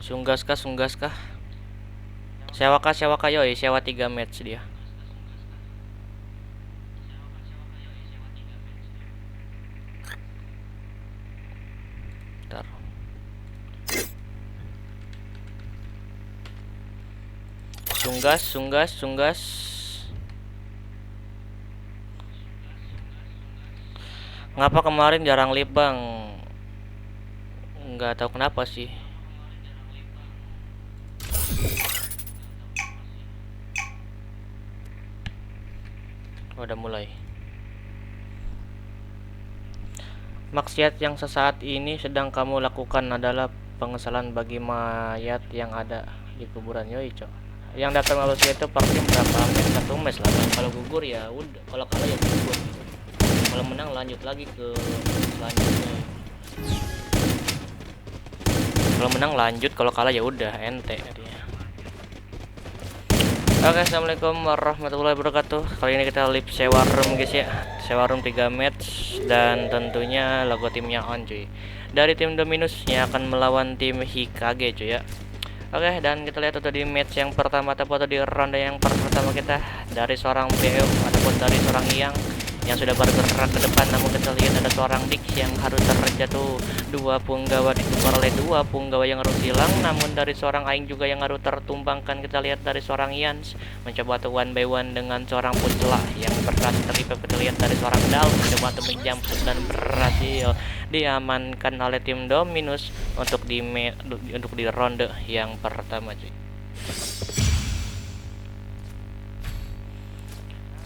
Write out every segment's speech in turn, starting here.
Sunggas kah, sunggas kah? Sewa kah, sewa kah, yoi, sewa 3 match dia. Ntar. Sunggas, sunggas, sunggas. Ngapa kemarin jarang lip bang? Nggak tahu kenapa sih. Oh, udah mulai. Maksiat yang sesaat ini sedang kamu lakukan adalah pengesalan bagi mayat yang ada di kuburan. Yoi cok. Yang datang manusia itu pasti berapa mes, satu mes lah. Kalau gugur ya udah, kalau kalah ya gugur. Kalau menang lanjut lagi ke selanjutnya. Kalau menang lanjut, kalau kalah ya udah ente dia. Oke, assalamualaikum warahmatullahi wabarakatuh. Kali ini kita live sewa room guys ya. Sewa room 3 match dan tentunya logo timnya on cuy. Dari tim Dominus yang akan melawan tim Hikage cuy ya. Oke, dan kita lihat untuk di match yang pertama atau di ronde yang pertama kita dari seorang BO ataupun dari seorang yang sudah bergerak ke depan, namun kita lihat ada seorang Dik yang harus terjatuh. Dua punggawa ditukar oleh dua punggawa yang harus hilang, namun dari seorang Aing juga yang harus tertumbangkan. Kita lihat dari seorang Yans mencoba tuh one by one dengan seorang Puncela yang berhasil terlibat. Kita lihat dari seorang Dal mencoba tuh menjambut dan berhasil diamankan oleh tim Dominus untuk di ronde yang pertama cuy.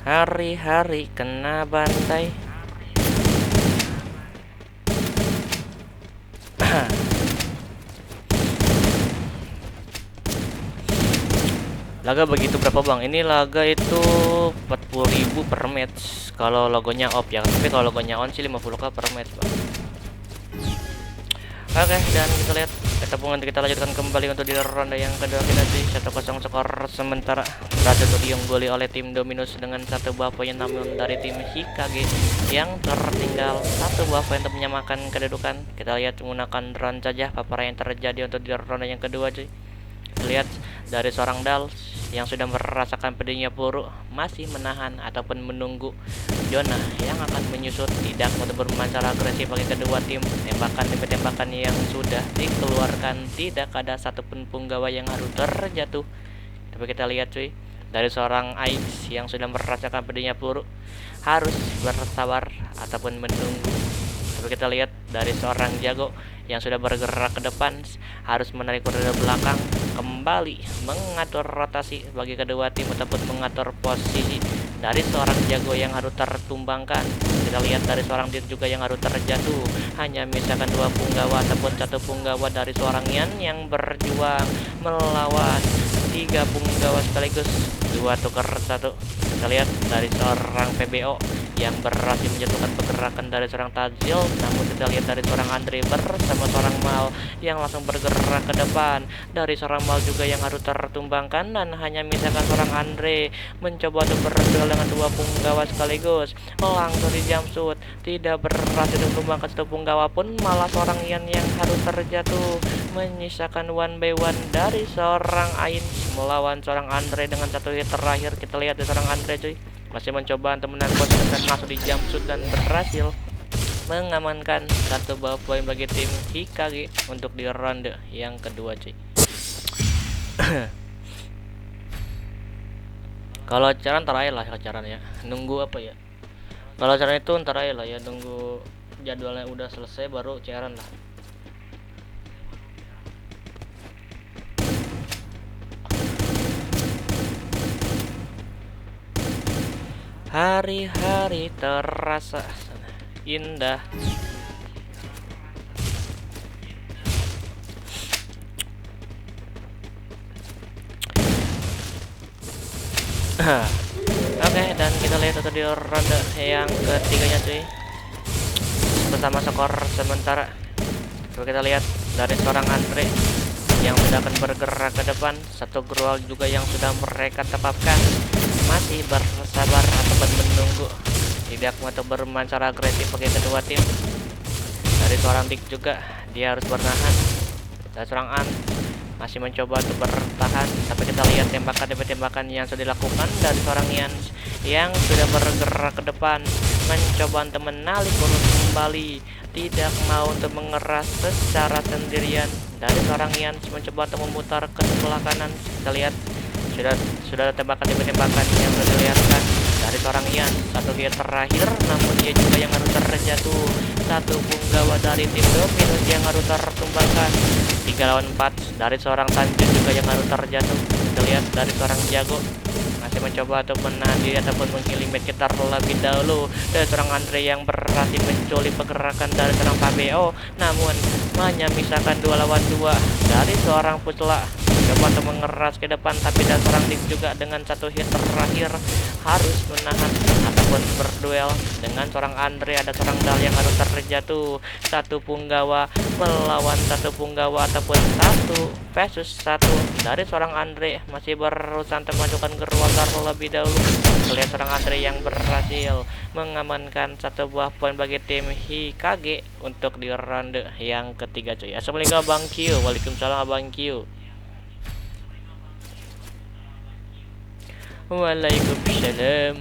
Hari-hari kena bantai. Laga begitu berapa bang? Ini laga itu 40.000 per match kalau logonya off ya. Tapi kalau logonya on sih 50k per match bang. Oke, dan kita lihat pertemuan kita lanjutkan kembali untuk di ronde yang kedua. Kita di 1-0 skor sementara berhasil diungguli oleh tim Dominus dengan 1 buah poin, namun dari tim Hikage yang tertinggal 1 buah poin untuk menyamakan kedudukan. Kita lihat menggunakan drone saja paparan yang terjadi untuk di ronde yang kedua cuy. Kita lihat dari seorang Dal yang sudah merasakan pedihnya peluru masih menahan ataupun menunggu zona yang akan menyusut, tidak untuk bermain secara agresif bagi kedua tim. Tembakan demi tembakan yang sudah dikeluarkan, tidak ada satupun punggawa yang harus terjatuh. Tapi kita lihat cuy, dari seorang Ais yang sudah merasakan pedihnya peluru harus bersabar ataupun menunggu. Tapi kita lihat dari seorang Jago yang sudah bergerak ke depan harus menarik ke belakang, kembali mengatur rotasi bagi kedua tim ataupun mengatur posisi dari seorang Jago yang harus tertumbangkan. Kita lihat dari seorang Dir juga yang harus terjatuh, hanya misalkan 2 punggawa ataupun 1 punggawa dari seorang Yan yang berjuang melawan 3 punggawa sekaligus, 2 tukar 1. Kita lihat dari seorang PBO yang berhasil menjatuhkan pergerakan dari seorang Tazil, namun kita lihat dari seorang Andre bersama seorang Mal yang langsung bergerak ke depan. Dari seorang Mal juga yang harus tertumbangkan, dan hanya misalkan seorang Andre mencoba untuk berduel dengan 2 punggawa sekaligus, langsung di jump shoot, tidak berhasil ditumbangkan 1 punggawa pun, malah seorang Yan yang harus terjatuh, menyisakan one by one dari seorang Ain melawan seorang Andre dengan 1 hit terakhir. Kita lihat dari seorang Andre cuy masih mencoba untuk menahan posisi dan masuk di jump shoot dan berhasil mengamankan 1 buah poin bagi tim Hikage untuk di ronde yang kedua cuy. Kalau cara ntar aja lah caranya, nunggu apa ya, kalau cara itu ntar aja lah ya, nunggu jadwalnya udah selesai baru cairan lah. Hari-hari terasa indah. Oke, dan kita lihat untuk di ronde yang ketiganya cuy, bersama skor sementara. Coba kita lihat dari seorang Andre yang sudah akan bergerak ke depan, 1 grual juga yang sudah mereka tetapkan, masih bersabar ataupun menunggu, tidak untuk bermain secara agresif bagi kedua tim. Dari seorang Dik juga dia harus bernahan, dari seorang An masih mencoba untuk bertahan, tapi kita lihat tembakan demi tembakan yang sudah dilakukan dari seorang Yans yang sudah bergerak ke depan, mencoba untuk menarik bonus kembali, tidak mau untuk mengeras secara sendirian. Dari seorang Yans mencoba untuk memutar ke sebelah kanan. Kita lihat sudah ada tembakan demi tembakan yang sudah dilihatkan dari seorang Ian. Satu hit terakhir, namun dia juga yang harus terjatuh. Satu punggawa dari tim Dominus yang harus tertumbangkan. 3 lawan 4 dari seorang Tanjun juga yang harus terjatuh. Kita lihat dari seorang Jago masih mencoba untuk menahan diri ataupun menghilimit kita terlebih dahulu. Dari seorang Andre yang berhasil menculik pergerakan dari seorang Fabio, namun hanya misalkan 2 lawan 2 dari seorang Putla. Coba untuk mengeras ke depan, tapi dan seorang Dik juga dengan satu hit terakhir harus menahan ataupun berduel dengan seorang Andre. Ada seorang Dal yang harus terjatuh. Satu punggawa melawan satu punggawa ataupun 1 versus 1 dari seorang Andre masih berusaha untuk memajukan geruang terlebih dahulu. Lihat seorang Andre yang berhasil mengamankan 1 buah poin bagi tim Hikage untuk di ronde yang ketiga cuy. Assalamualaikum Abang Q. Waalaikumsalam Abang Q. Waalaikumsalam.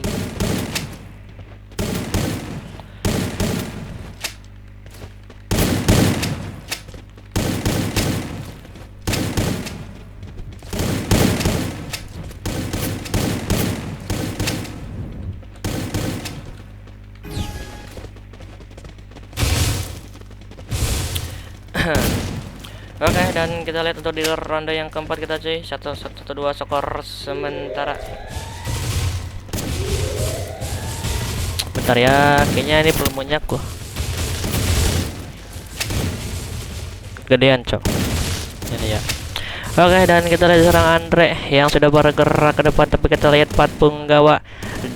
Oke, dan kita lihat untuk di ronde yang keempat kita cuy. 1-1-2 skor sementara. Bentar ya, kayaknya ini belum minyak gua. Gedean cok. Ini ya. Oke, dan kita lihat seorang Andre yang sudah bergerak ke depan, tapi kita lihat 4 punggawa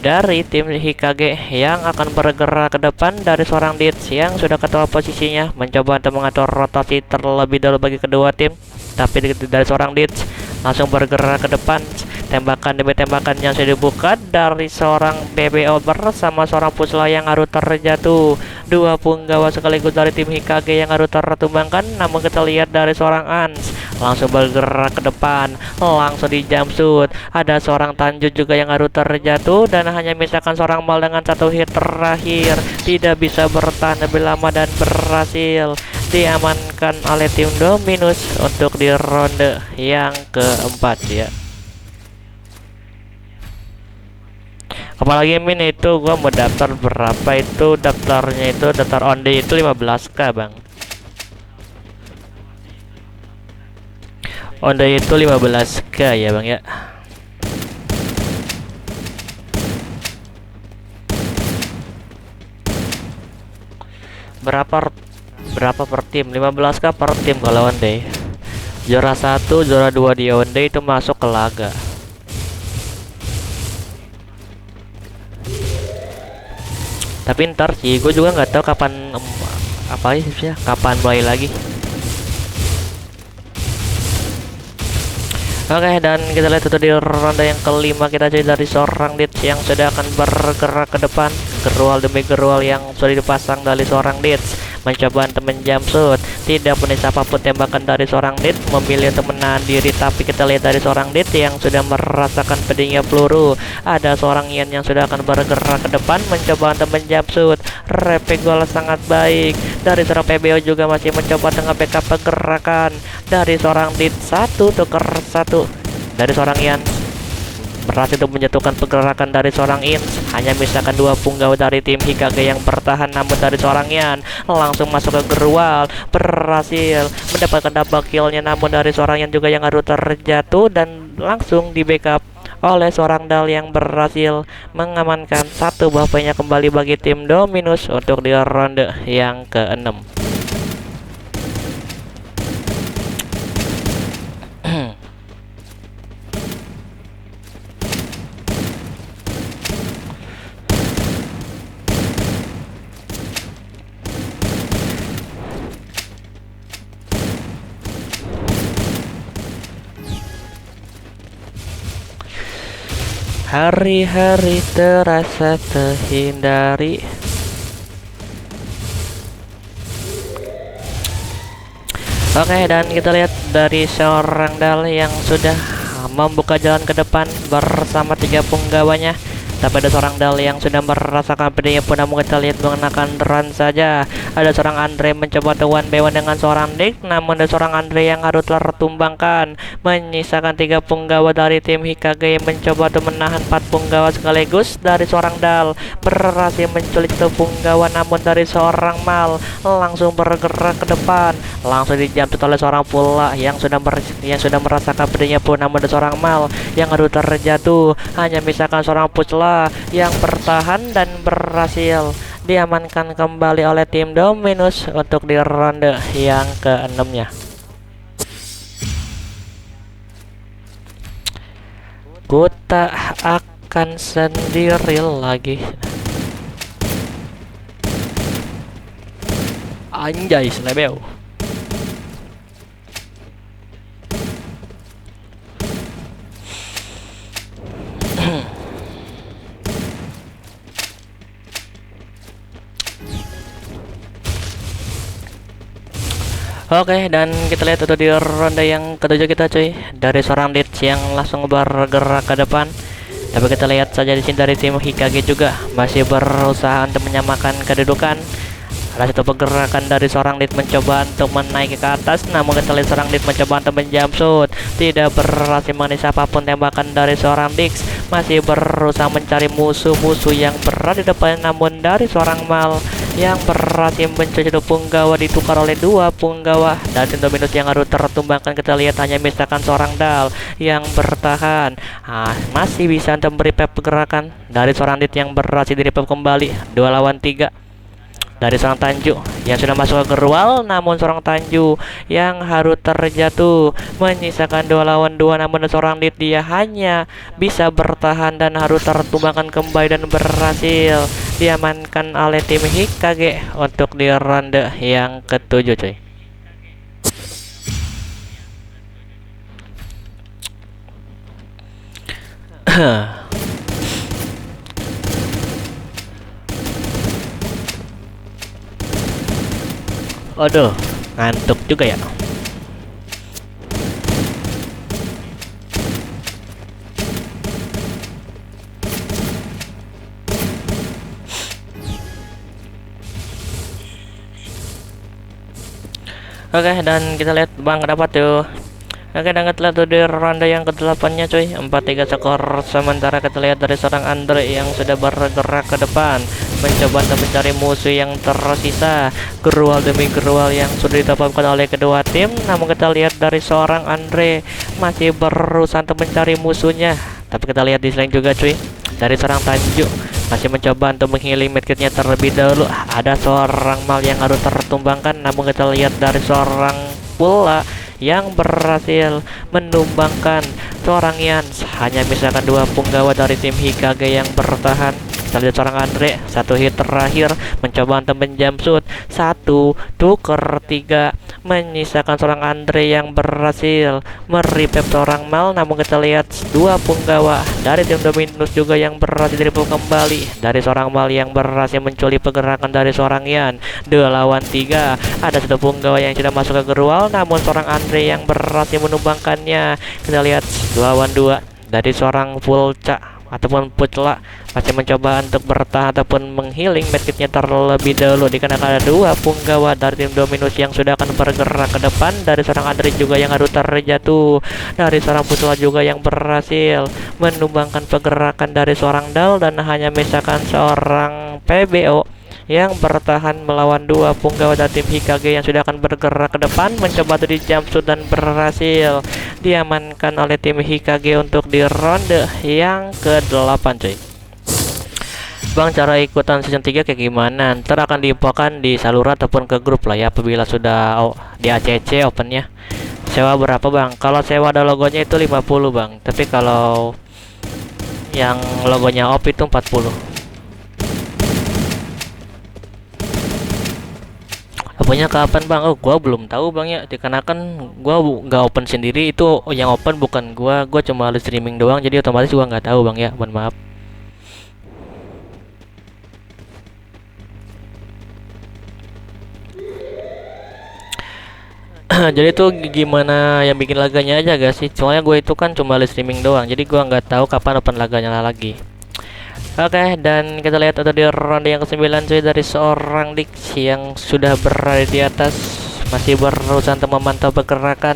dari tim Hikage yang akan bergerak ke depan. Dari seorang Dits yang sudah ketua posisinya mencoba untuk mengatur rotasi terlebih dahulu bagi kedua tim, tapi dari seorang Dits langsung bergerak ke depan. Tembakan demi tembakan yang sudah dibuka dari seorang BBO bersama seorang Pusla yang harus terjatuh. 2 punggawa sekaligus dari tim Hikage yang harus tertumbangkan, namun kita lihat dari seorang Ans langsung bergerak ke depan, langsung di jumpsuit. Ada seorang Tanjung juga yang harus terjatuh, dan hanya misalkan seorang Mal dengan 1 hit terakhir tidak bisa bertahan lebih lama dan berhasil diamankan oleh tim Dominus untuk di ronde yang keempat ya. Apalagi min itu gua mau daftar berapa itu daftarnya, itu daftar onde itu 15k bang. Onde itu 15k ya bang ya. Berapa per tim? 15k per tim kalau onde. Juara 1, juara 2 di onde itu masuk ke laga. Tapi ntar sih gue juga nggak tahu kapan apa sih ya, kapan mulai lagi. Oke, dan kita lihat itu di ronde yang kelima kita jadi dari seorang Dits yang sudah akan bergerak ke depan. Gerual demi gerual yang sudah dipasang dari seorang Dits mencoba untuk menjumpsuit. Tidak punya apapun tembakan dari seorang Dits, memilih untuk menahan diri, tapi kita lihat dari seorang Dits yang sudah merasakan pedihnya peluru. Ada seorang Ian yang sudah akan bergerak ke depan mencoba untuk menjumpsuit. Repegol sangat baik dari seorang PBO juga masih mencoba dengan backup pergerakan dari seorang Dits. 1 tukar 1 dari seorang Ian berhasil untuk menjatuhkan pergerakan dari seorang Ins. Hanya misalkan 2 punggawa dari tim Hikage yang bertahan, namun dari seorang Yan langsung masuk ke gerual, berhasil mendapatkan double killnya, namun dari seorang Yan juga yang harus terjatuh dan langsung di backup oleh seorang Dal yang berhasil mengamankan 1 buah poinnya kembali bagi tim Dominus untuk di ronde yang ke-6. Hari-hari terasa terhindari. Oke, dan kita lihat dari seorang Dal yang sudah membuka jalan ke depan bersama 3 punggawanya. Tapi ada seorang Dal yang sudah merasakan pedenya pun, namun kita lihat mengenakan run saja. Ada seorang Andre mencoba the one by one dengan seorang Dick, namun ada seorang Andre yang harus tertumbangkan. Menyisakan 3 punggawa dari tim Hikage yang mencoba untuk menahan 4 punggawa sekaligus dari seorang Dal. Berhasil menculik 1 punggawa, namun dari seorang Mal langsung bergerak ke depan. Langsung dijamret oleh seorang pula yang sudah merasakan pedenya pun, namun ada seorang Mal yang harus terjatuh. Hanya misalkan seorang Pucla yang bertahan dan berhasil diamankan kembali oleh tim Dominus untuk di ronde yang ke-6-nya. Ku tak akan sendiri lagi. Anjay, selebeu. Oke, dan kita lihat itu di ronde yang ke-7 kita cuy. Dari seorang Leeds yang langsung bergerak ke depan. Tapi kita lihat saja di sini dari tim Hikage juga masih berusaha untuk menyamakan kedudukan. Ada satu pergerakan dari seorang Leeds mencoba untuk menaiki ke atas, namun kita lihat seorang Leeds mencoba untuk menjamsut. Tidak berhasil mengenai apapun tembakan dari seorang Dix. Masih berusaha mencari musuh-musuh yang berada di depan, namun dari seorang Mal yang berhasil mencuri 2 punggawa ditukar oleh 2 punggawa dan tim Dominus yang harus tertumbangkan. Kita lihat hanya misalkan seorang Dal yang bertahan. Masih bisa untuk memberi pergerakan dari seorang Dit yang berhasil di revive kembali 2 lawan 3 dari seorang Tanju yang sudah masuk ke Gerwal, namun seorang Tanju yang harus terjatuh. Menyisakan 2 lawan 2, namun seorang Dit dia hanya bisa bertahan dan harus tertumbangkan kembali dan berhasil diamankan oleh tim Hikage untuk di ronde yang ke-7 cuy. Aduh, ngantuk juga ya. Oke, dan kita lihat Bang dapat tuh. Oke, dan kita lihat tuh di ronde yang ke-8-nya cuy. 4-3 skor. Sementara kita lihat dari seorang Andre yang sudah bergerak ke depan, mencoba untuk mencari musuh yang tersisa. Gerwal demi gerwal yang sudah ditempatkan oleh kedua tim. Namun kita lihat dari seorang Andre masih berusaha untuk mencari musuhnya. Tapi kita lihat di selain juga cuy, dari seorang Tanju masih mencoba untuk menghealing medkitnya terlebih dahulu. Ada seorang Mal yang harus tertumbangkan, namun kita lihat dari seorang pula yang berhasil menumbangkan seorang Yans. Hanya misalkan 2 punggawa dari tim Hikage yang bertahan. Kita lihat seorang Andre, 1 hit terakhir mencoba untuk menjamsut 1 tuker 3. Menyisakan seorang Andre yang berhasil meripep seorang Mal, namun kita lihat 2 punggawa dari tim Dominus juga yang berhasil diripep kembali dari seorang Mal yang berhasil menculik pergerakan dari seorang Yan. 2 lawan 3. Ada 1 punggawa yang sudah masuk ke Gerwal, namun seorang Andre yang berhasil menumbangkannya. Kita lihat 2 lawan 2 dari seorang Pulca ataupun Pucla masih mencoba untuk bertahan ataupun menghealing medkitnya terlebih dahulu, dikarenakan ada 2 punggawa dari tim Dominus yang sudah akan bergerak ke depan. Dari seorang Andre juga yang harus terjatuh, dari seorang Pucla juga yang berhasil menumbangkan pergerakan dari seorang Dal, dan hanya misalkan seorang PBO yang bertahan melawan 2 punggawa dari tim Hikage yang sudah akan bergerak ke depan, mencoba untuk di-jumpsuit dan berhasil diamankan oleh tim Hikage untuk di ronde yang ke-8 cuy. Bang, cara ikutan season 3 kayak gimana? Ntar akan diinfokan di saluran ataupun ke grup lah ya apabila sudah di ACC opennya. Sewa berapa bang? Kalau sewa ada logonya itu 50 bang, tapi kalau yang logonya OP itu 40. Apanya kapan bang? Oh, gua belum tahu bang ya, dikarenakan gua nggak open sendiri. Itu yang open bukan gua cuma live streaming doang, jadi otomatis gua nggak tahu bang ya, mohon maaf. Jadi tuh gimana yang bikin laganya aja gak sih? Soalnya gue itu kan cuma live streaming doang, jadi gue nggak tahu kapan open laganya lagi. Oke, dan kita lihat ada di ronde yang ke-9 cuy, dari seorang Dix yang sudah berada di atas, masih berusaha untuk memantau pergerakan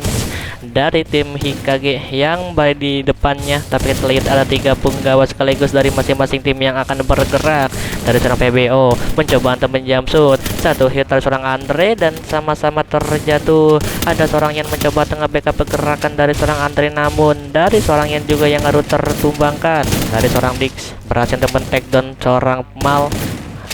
dari tim Hikage yang baik di depannya. Tapi kita lihat ada 3 punggawa sekaligus dari masing-masing tim yang akan bergerak. Dari seorang PBO mencoba untuk menjamsut, satu hit dari seorang Andre dan sama-sama terjatuh. Ada seorang yang mencoba tengah backup pergerakan dari seorang Andre, namun dari seorang yang juga yang harus tertumbangkan dari seorang Dix berhasil untuk men-take down seorang Mal.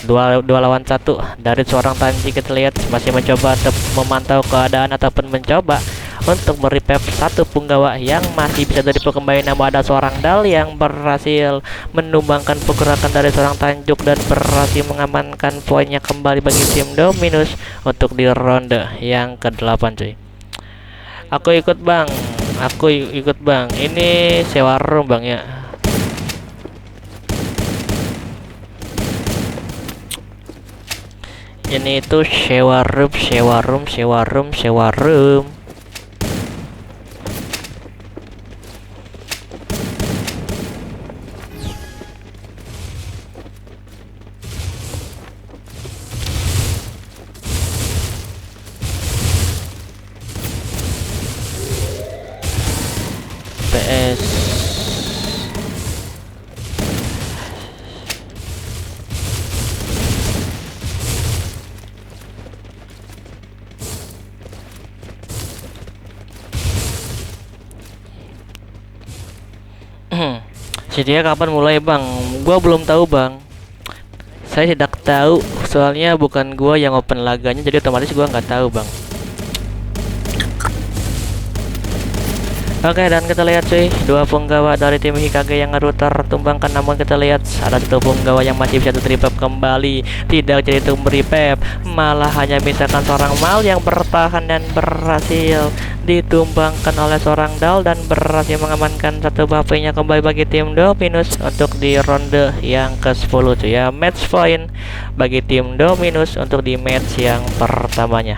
Dua lawan satu dari seorang Tanji. Kita lihat masih mencoba untuk memantau keadaan ataupun mencoba untuk merevive satu punggawa yang masih bisa dari kembali, namun ada seorang Dal yang berhasil menumbangkan pergerakan dari seorang Tanjuk dan berhasil mengamankan poinnya kembali bagi tim Dominus untuk di ronde yang ke-8 cuy. Aku ikut bang, ini sewa room bang ya. Ini itu sewa room. PS Sedia kapan mulai bang? Gua belum tahu bang. Saya tidak tahu, soalnya bukan gua yang open laganya, jadi otomatis gua nggak tahu bang. Oke, dan kita lihat cuy, 2 punggawa dari tim Hikage yang harus tertumbangkan, namun kita lihat ada 1 punggawa yang masih bisa revive kembali. Tidak jadi revive, malah hanya misalkan seorang Mal yang bertahan dan berhasil ditumbangkan oleh seorang Dal dan berhasil mengamankan satu bapaknya kembali bagi tim Dominus untuk di ronde yang ke-10 cuy ya. Match point bagi tim Dominus untuk di match yang pertamanya.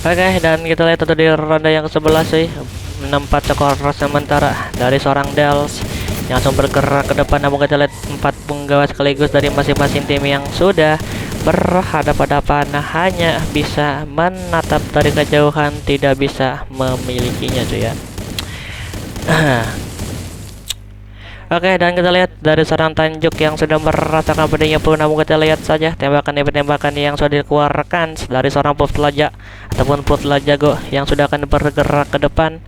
Oke, dan kita lihat di ronde yang ke-11 sih, 4 skor sementara dari seorang Dels yang langsung bergerak ke depan, namun kita lihat 4 punggawa sekaligus dari masing-masing tim yang sudah berhadapan-hadapan hanya bisa menatap dari kejauhan, tidak bisa memilikinya cuy ya. Oke, dan kita lihat dari seorang Tanjuk yang sudah merasakan pedihnya pun, namun kita lihat saja tembakan yang sudah dikeluarkan dari seorang Putlaja ataupun Putlajago yang sudah akan bergerak ke depan,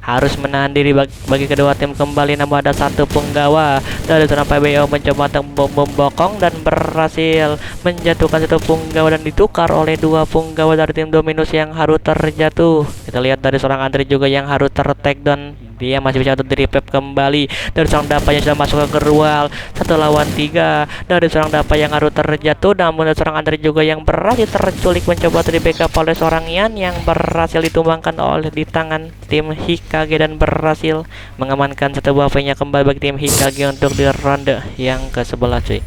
harus menahan diri bagi kedua tim kembali, namun ada 1 punggawa dari seorang PBO mencoba membokong dan berhasil menjatuhkan 1 punggawa dan ditukar oleh 2 punggawa dari tim Dominus yang harus terjatuh. Kita lihat dari seorang Andre juga yang harus ter-take down, dia masih bisa untuk di-revive kembali dari seorang Dapa yang sudah masuk ke gerual 1 lawan 3 dari seorang Dapa yang harus terjatuh, namun ada seorang Andre juga yang berhasil terculik mencoba di-backup oleh seorang Yan yang berhasil ditumbangkan oleh di tangan tim Hikage dan berhasil mengamankan 1 buffnya kembali bagi tim Hikage untuk di ronde yang ke-11 cuy.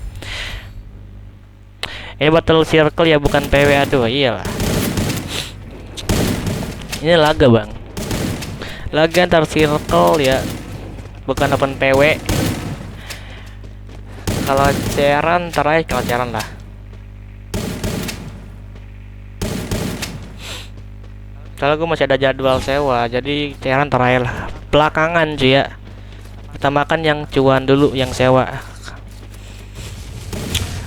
Ini battle circle ya, bukan PW. Aduh iyalah, ini laga bang, laga antar circle ya, bukan open PW. Kalau ceran terakhir, kalau ceran lah. Kalau gue masih ada jadwal sewa, jadi ceran terakhir lah, belakangan cuy ya. Utamakan yang cuan dulu, yang sewa.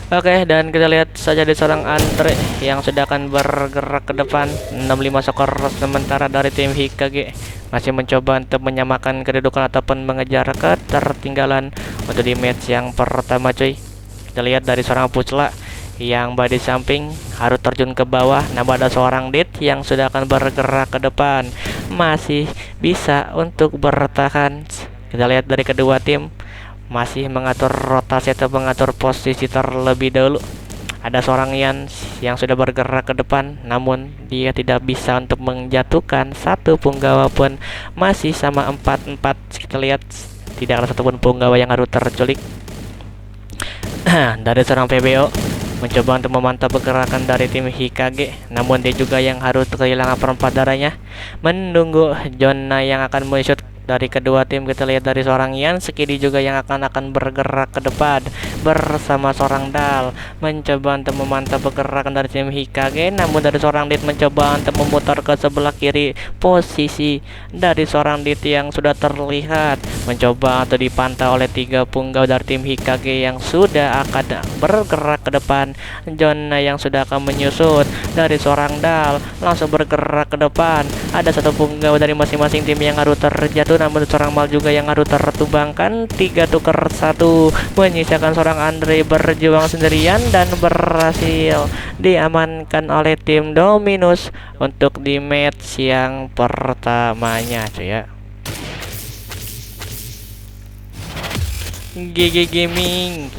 Oke, dan kita lihat saja di seorang Andre yang sudah akan bergerak ke depan. 65 skor sementara dari tim Hikage masih mencoba untuk menyamakan kedudukan ataupun mengejar ketertinggalan untuk di match yang pertama cuy. Kita lihat dari seorang Pucla yang body samping harus terjun ke bawah, namun ada seorang Dit yang sudah akan bergerak ke depan, masih bisa untuk bertahan. Kita lihat dari kedua tim masih mengatur rotasi atau mengatur posisi terlebih dahulu. Ada seorang Ian yang sudah bergerak ke depan, namun dia tidak bisa untuk menjatuhkan satu punggawa pun. Masih sama 4-4. Kita lihat tidak ada satupun punggawa yang harus terculik. Dari seorang PBO mencoba untuk memantau pergerakan dari tim Hikage, namun dia juga yang harus kehilangan perempat darahnya menunggu zona yang akan menyusut dari kedua tim. Kita lihat dari seorang Ian Skidi juga yang akan bergerak ke depan bersama seorang Dal mencoba untuk memantau pergerakan dari tim Hikage, namun dari seorang Dit mencoba untuk memutar ke sebelah kiri. Posisi dari seorang Dit yang sudah terlihat mencoba untuk dipantau oleh 3 punggawa dari tim Hikage yang sudah akan bergerak ke depan. Zona yang sudah akan menyusut dari seorang Dal langsung bergerak ke depan. Ada satu punggawa dari masing-masing tim yang harus terjatuh, namun seorang Mal juga yang harus tertumbangkan. 3-1 menyisakan seorang Andre berjuang sendirian dan berhasil diamankan oleh tim Dominus untuk di match yang pertamanya, cuy ya. GG Gaming